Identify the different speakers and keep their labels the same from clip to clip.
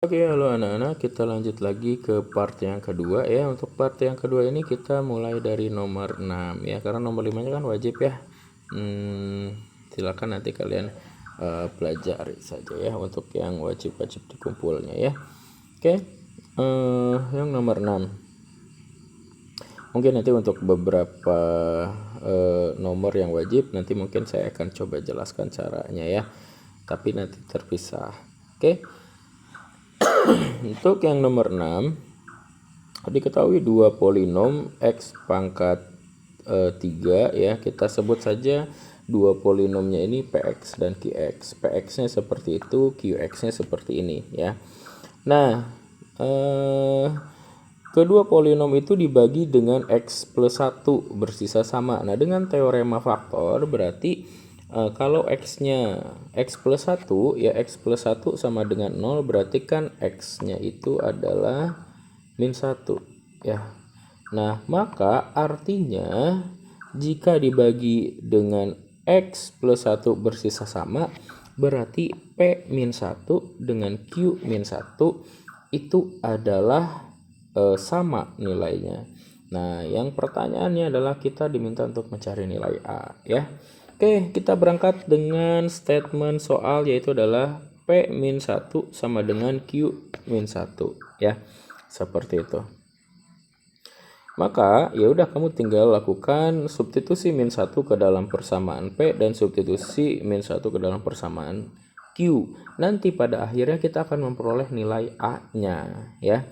Speaker 1: Oke, halo anak-anak, kita lanjut lagi ke part yang kedua ya. Untuk part yang kedua ini kita mulai dari nomor 6 ya, karena nomor 5 nya kan wajib ya. Silakan nanti kalian pelajari saja ya untuk yang wajib-wajib dikumpulnya ya. Oke, yang nomor 6 mungkin nanti untuk beberapa nomor yang wajib nanti mungkin saya akan coba jelaskan caranya ya, tapi nanti terpisah. Oke. Untuk yang nomor 6 diketahui dua polinom x pangkat 3 ya, kita sebut saja dua polinomnya ini px dan qx. Px nya seperti itu, qx nya seperti ini ya. Nah, kedua polinom itu dibagi dengan x plus 1 bersisa sama. Nah, dengan teorema faktor berarti kalau x-nya x plus 1 ya, x plus 1 sama dengan 0, berarti kan x-nya itu adalah min 1 ya. Nah, maka artinya jika dibagi dengan x plus 1 bersisa sama, berarti p min 1 dengan q min 1 itu adalah sama nilainya. Nah, yang pertanyaannya adalah kita diminta untuk mencari nilai A ya. Oke, kita berangkat dengan statement soal, yaitu adalah P min 1 sama dengan Q min 1 ya. Seperti itu. Maka ya udah, kamu tinggal lakukan substitusi min 1 ke dalam persamaan P dan substitusi min 1 ke dalam persamaan Q. Nanti pada akhirnya kita akan memperoleh nilai A-nya ya.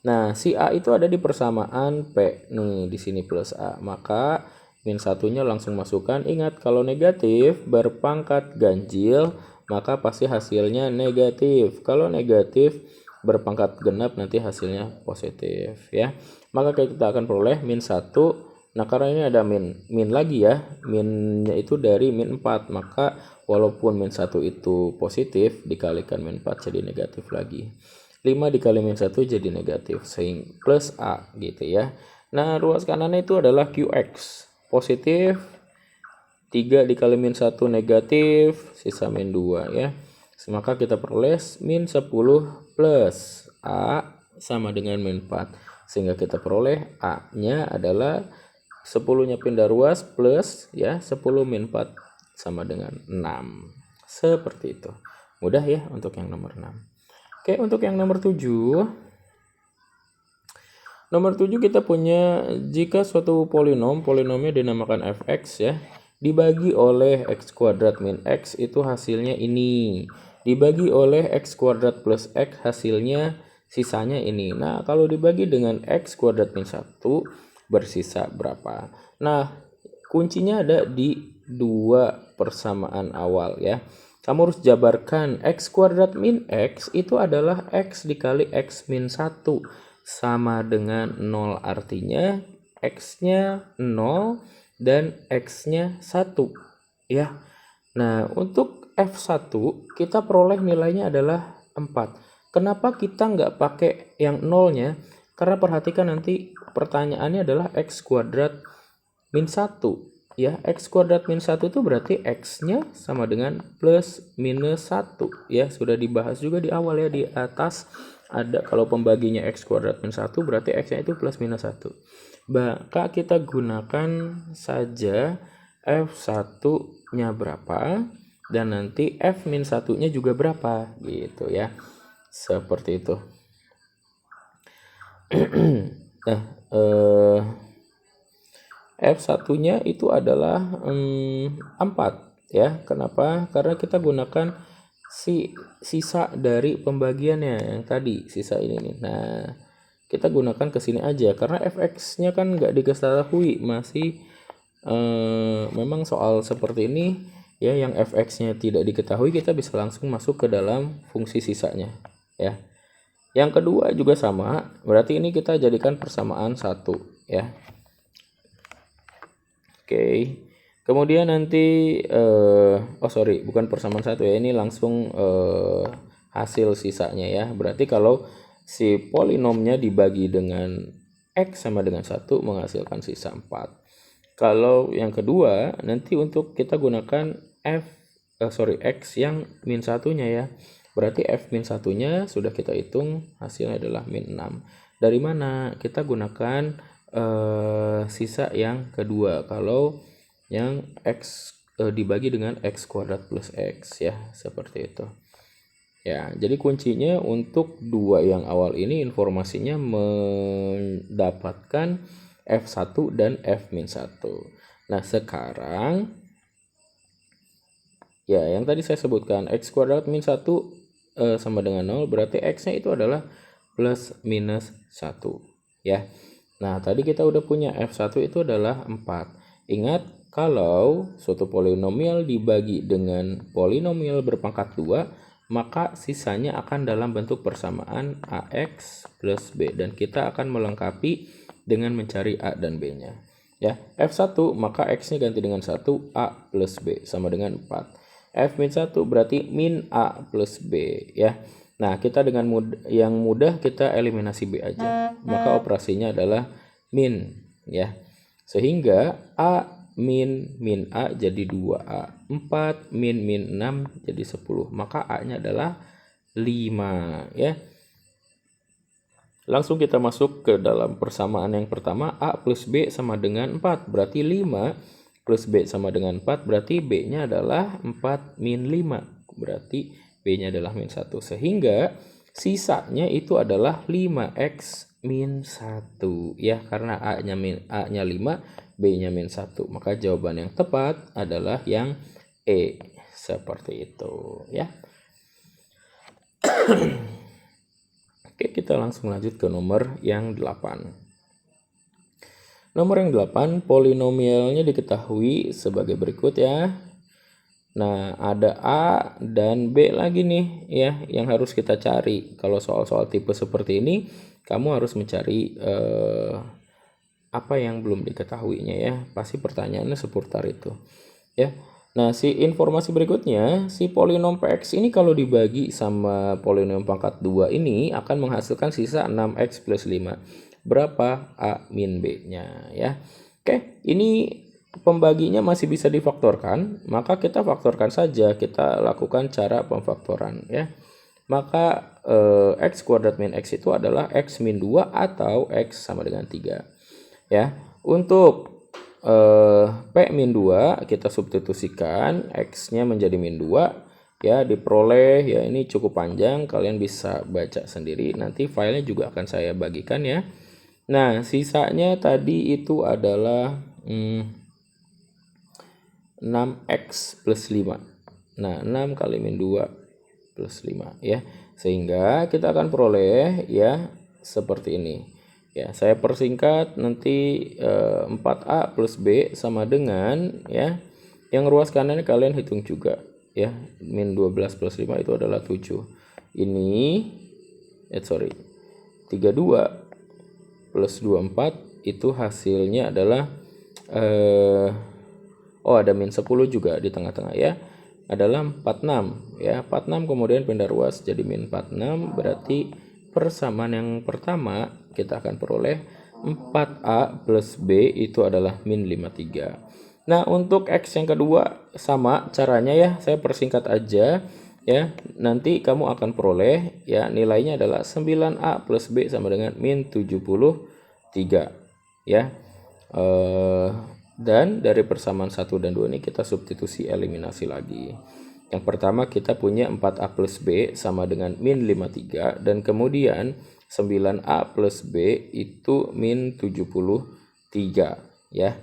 Speaker 1: Nah, si A itu ada di persamaan P. Nih, di sini plus A. Maka min 1-nya langsung masukkan. Ingat, kalau negatif berpangkat ganjil, maka pasti hasilnya negatif. Kalau negatif berpangkat genap, nanti hasilnya positif ya. Maka kita akan peroleh min 1. Nah, karena ini ada min lagi ya. Minnya itu dari min 4. Maka walaupun min 1 itu positif, dikalikan min 4 jadi negatif lagi. 5 dikali min 1 jadi negatif, sehingga plus A gitu ya. Nah, ruas kanannya itu adalah QX positif, 3 dikali min 1 negatif, sisa min 2 ya. Maka kita peroleh min 10 plus A sama dengan min 4, sehingga kita peroleh A nya adalah 10-nya pindah ruas plus ya, 10 min 4 sama dengan 6. Seperti itu. Mudah ya untuk yang nomor 6. Oke, untuk yang nomor 7. Nomor 7 kita punya jika suatu polinomnya dinamakan fx ya, dibagi oleh x kuadrat min x, itu hasilnya ini. Dibagi oleh x kuadrat plus x, hasilnya sisanya ini. Nah, kalau dibagi dengan x kuadrat min 1, bersisa berapa? Nah, kuncinya ada di dua persamaan awal ya. Kamu harus jabarkan x kuadrat min x itu adalah x dikali x min 1 sama dengan 0. Artinya x-nya 0 dan x-nya 1 ya. Nah, untuk f1 kita peroleh nilainya adalah 4. Kenapa kita nggak pakai yang 0-nya? Karena perhatikan nanti pertanyaannya adalah x kuadrat min 1 ya. X kuadrat min 1 itu berarti x-nya sama dengan plus minus 1 ya. Sudah dibahas juga di awal ya, di atas ada kalau pembaginya x kuadrat min 1 berarti x-nya itu plus minus 1. Maka kita gunakan saja f1-nya berapa dan nanti f min 1-nya juga berapa gitu ya. Seperti itu. Nah, F1-nya itu adalah 4 ya. Kenapa? Karena kita gunakan sisa dari pembagiannya yang tadi, sisa ini nih. Nah, kita gunakan ke sini aja karena fx-nya kan nggak diketahui, masih memang soal seperti ini ya, yang fx-nya tidak diketahui kita bisa langsung masuk ke dalam fungsi sisanya ya. Yang kedua juga sama, berarti ini kita jadikan persamaan 1 ya. Oke, kemudian nanti bukan persamaan 1 ya, ini langsung hasil sisanya ya. Berarti kalau si polinomnya dibagi dengan x sama dengan 1 menghasilkan sisa 4. Kalau yang kedua nanti untuk kita gunakan x yang min 1-nya ya. Berarti F min 1-nya sudah kita hitung, hasilnya adalah min 6. Dari mana? Kita gunakan sisa yang kedua. Kalau yang X dibagi dengan X kuadrat plus X ya, seperti itu. Ya, jadi kuncinya untuk dua yang awal ini informasinya mendapatkan F1 dan F-1. Nah, sekarang ya yang tadi saya sebutkan X kuadrat min 1 sama dengan 0, berarti X-nya itu adalah plus minus 1 ya. Nah, tadi kita udah punya F1 itu adalah 4. Ingat, kalau suatu polinomial dibagi dengan polinomial berpangkat 2, maka sisanya akan dalam bentuk persamaan AX plus B, dan kita akan melengkapi dengan mencari A dan B-nya. Ya, F1 maka X-nya ganti dengan 1, A plus B sama dengan 4. F min 1 berarti min A plus B ya. Nah, kita dengan yang mudah kita eliminasi B aja. Maka operasinya adalah min ya. Sehingga A min A jadi 2A. 4 min 6 jadi 10. Maka A-nya adalah 5 ya. Langsung kita masuk ke dalam persamaan yang pertama. A plus B sama dengan 4. Berarti 5 plus B sama dengan 4. Berarti B-nya adalah 4 min 5. Berarti B-nya adalah min 1. Sehingga sisanya itu adalah 5X min 1 ya, karena A-nya 5, B-nya min 1. Maka jawaban yang tepat adalah yang E, seperti itu ya. Oke, kita langsung lanjut ke nomor yang 8. Nomor yang 8, polinomialnya diketahui sebagai berikut ya. Nah, ada A dan B lagi nih ya yang harus kita cari. Kalau soal-soal tipe seperti ini, kamu harus mencari apa yang belum diketahuinya ya. Pasti pertanyaannya seputar itu ya. Nah, si informasi berikutnya, si polinom PX ini kalau dibagi sama polinom pangkat 2 ini akan menghasilkan sisa 6X plus 5. Berapa A min B-nya ya. Oke, ini pembaginya masih bisa difaktorkan, maka kita faktorkan saja, kita lakukan cara pemfaktoran ya. Maka X kuadrat min X itu adalah X min 2 atau X sama dengan 3 ya. Untuk P min 2 kita substitusikan, X-nya menjadi min 2 ya, diperoleh ya. Ini cukup panjang, kalian bisa baca sendiri, nanti filenya juga akan saya bagikan ya. Nah, sisanya tadi itu adalah 6X plus 5. Nah, 6 kali min 2 plus 5 ya. Sehingga kita akan peroleh ya seperti ini. Ya, saya persingkat nanti 4A plus B sama dengan ya. Yang ruas kanan kalian hitung juga ya. Min 12 plus 5 itu adalah 7. Ini 32 plus 24 itu hasilnya adalah ada min 10 juga di tengah-tengah ya. Adalah 46 ya. 46 kemudian pindah ruas jadi min 46, berarti persamaan yang pertama kita akan peroleh 4A plus B itu adalah min 53. Nah, untuk X yang kedua sama caranya ya, saya persingkat aja ya. Nanti kamu akan peroleh ya, nilainya adalah 9A plus B sama dengan min 73 ya. Dan dari persamaan 1 dan 2 ini kita substitusi eliminasi lagi. Yang pertama kita punya 4A plus B sama dengan min 53, dan kemudian 9A plus B itu min 73 ya.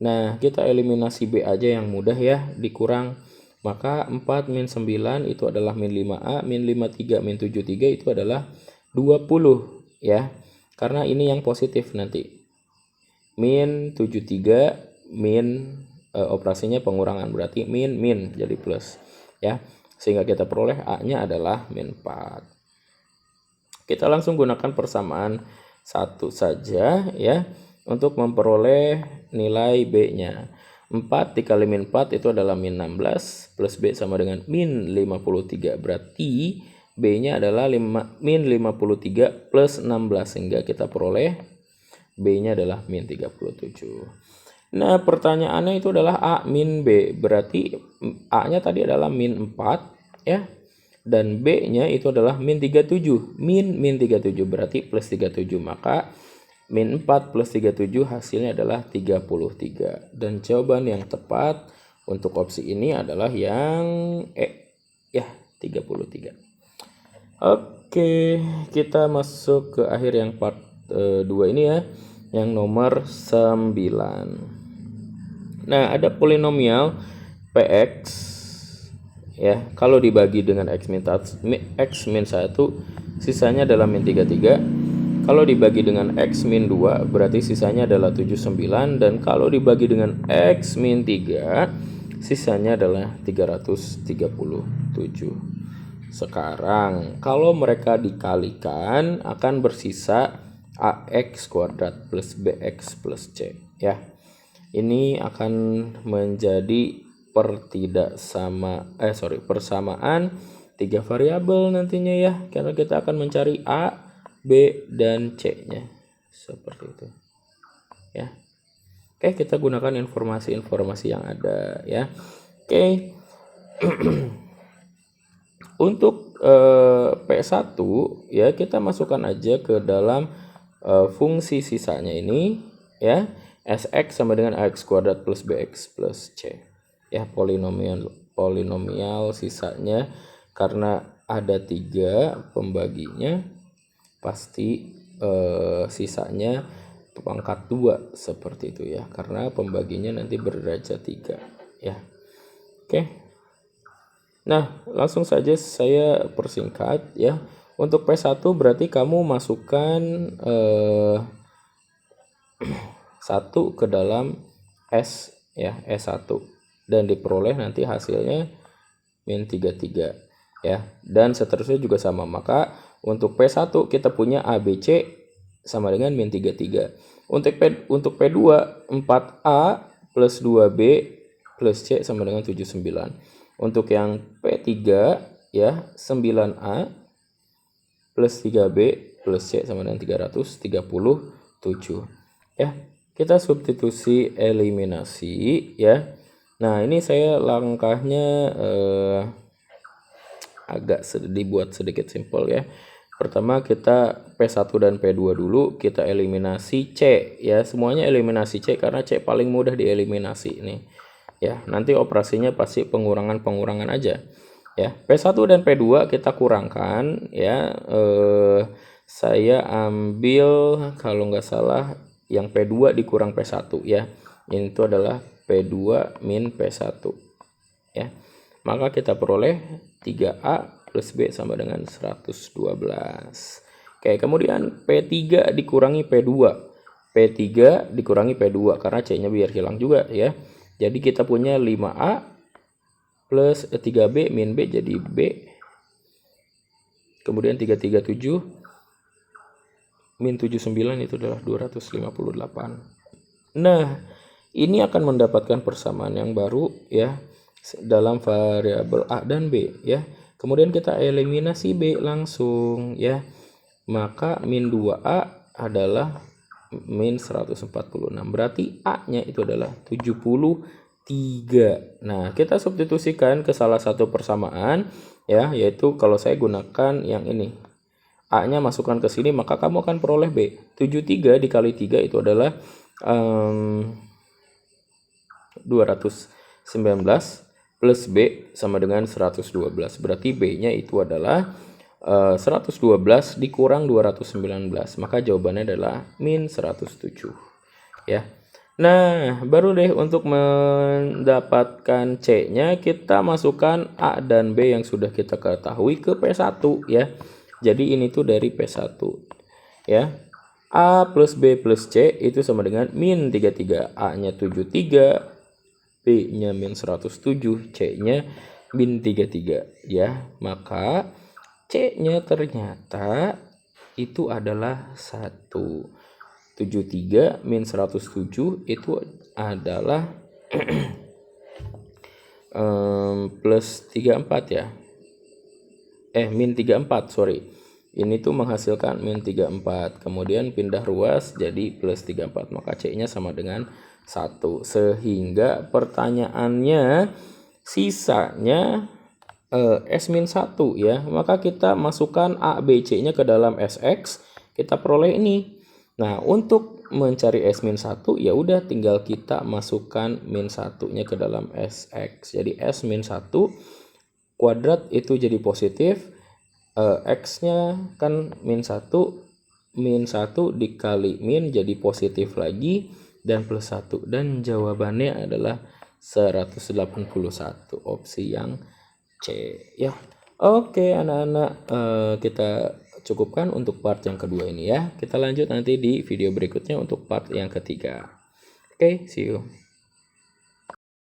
Speaker 1: Nah, kita eliminasi B aja yang mudah ya, dikurang. Maka 4 min 9 itu adalah min 5A, min 53 min 73 itu adalah 20 ya. Karena ini yang positif nanti. Min 73 min operasinya pengurangan, berarti min jadi plus ya. Sehingga kita peroleh A-nya adalah min 4. Kita langsung gunakan persamaan 1 saja ya untuk memperoleh nilai B-nya. 4 dikali min 4 itu adalah min 16 plus B sama dengan min 53. Berarti B-nya adalah min 53 plus 16, sehingga kita peroleh B-nya adalah min 37. Nah, pertanyaannya itu adalah A min B. Berarti A-nya tadi adalah min 4 ya. dan B-nya itu adalah min 37. Min 37 berarti plus 37. Maka min 4 plus 37 hasilnya adalah 33. Dan jawaban yang tepat untuk opsi ini adalah yang E. Ya, 33. Oke, kita masuk ke akhir yang part 2 ini ya. Yang nomor 9. Nah, ada polinomial Px ya, kalau dibagi dengan x min 1, sisanya adalah min 33. Kalau dibagi dengan x min 2 berarti sisanya adalah 79, dan kalau dibagi dengan x min 3 sisanya adalah 337. Sekarang kalau mereka dikalikan akan bersisa ax kuadrat plus bx plus c ya. Ini akan menjadi persamaan 3 variabel nantinya ya, karena kita akan mencari A, B, dan C-nya. Seperti itu. Ya. Oke, kita gunakan informasi-informasi yang ada ya. Oke. Untuk P1 ya, kita masukkan aja ke dalam fungsi sisanya ini ya. Sx sama dengan ax kuadrat plus bx plus c. Ya, polinomial sisanya karena ada 3 pembaginya, pasti sisanya pangkat 2 seperti itu ya, karena pembaginya nanti berderajat 3 ya. Oke. Nah, langsung saja saya persingkat ya. Untuk P1 berarti kamu masukkan 1 ke dalam S ya, S1, dan diperoleh nanti hasilnya min 33 ya, dan seterusnya juga sama. Maka untuk P1 kita punya ABC sama dengan min 33. Untuk P2 4A plus 2B plus C sama dengan 79. Untuk yang P3 ya 9A plus 3B plus C sama dengan 337 ya. Kita substitusi eliminasi ya. Nah, ini saya langkahnya agak dibuat sedikit simpel ya. Pertama kita P1 dan P2 dulu kita eliminasi C ya. Semuanya eliminasi C karena C paling mudah dieliminasi ini. Ya, nanti operasinya pasti pengurangan aja. Ya, P1 dan P2 kita kurangkan ya. Saya ambil kalau nggak salah yang P2 dikurang P1 ya. Ini itu adalah P2 min P1 ya. Maka kita peroleh 3A plus B sama dengan 112. Oke, kemudian P3 dikurangi P2. P3 dikurangi P2 karena C-nya biar hilang juga ya. Jadi kita punya 5A plus 3B min B jadi B. Kemudian 337 min 79 itu adalah 258. Nah, ini akan mendapatkan persamaan yang baru ya dalam variabel A dan B ya. Kemudian kita eliminasi B langsung ya. Maka min 2A adalah min 146. Berarti A-nya itu adalah 73. Nah, kita substitusikan ke salah satu persamaan ya, yaitu kalau saya gunakan yang ini. A-nya masukkan ke sini, maka kamu akan peroleh B. 73 dikali 3 itu adalah 219 plus B sama dengan 112. Berarti B-nya itu adalah 112 dikurang 219. Maka jawabannya adalah min 107. Ya. Nah, baru deh untuk mendapatkan C-nya kita masukkan A dan B yang sudah kita ketahui ke P1 ya. Jadi ini tuh dari P1 ya. A plus B plus C itu sama dengan min 33. A-nya 73, B-nya min 107, C-nya min 33 ya. Maka C-nya ternyata itu adalah 1. 73 min 107 itu adalah plus 34 ya. Min 34, sorry. Ini tuh menghasilkan min 34. Kemudian pindah ruas jadi plus 34. Maka C-nya sama dengan 1. Sehingga pertanyaannya sisanya S-1 ya, maka kita masukkan A, B, C-nya ke dalam Sx, kita peroleh ini. Nah, untuk mencari S-1 ya udah tinggal kita masukkan min 1-nya ke dalam Sx. Jadi S-1 kuadrat itu jadi positif, X-nya kan min 1 dikali min jadi positif lagi dan plus 1, dan jawabannya adalah 181, opsi yang C ya. Oke anak-anak, kita cukupkan untuk part yang kedua ini ya. Kita lanjut nanti di video berikutnya untuk part yang ketiga. Oke, see you.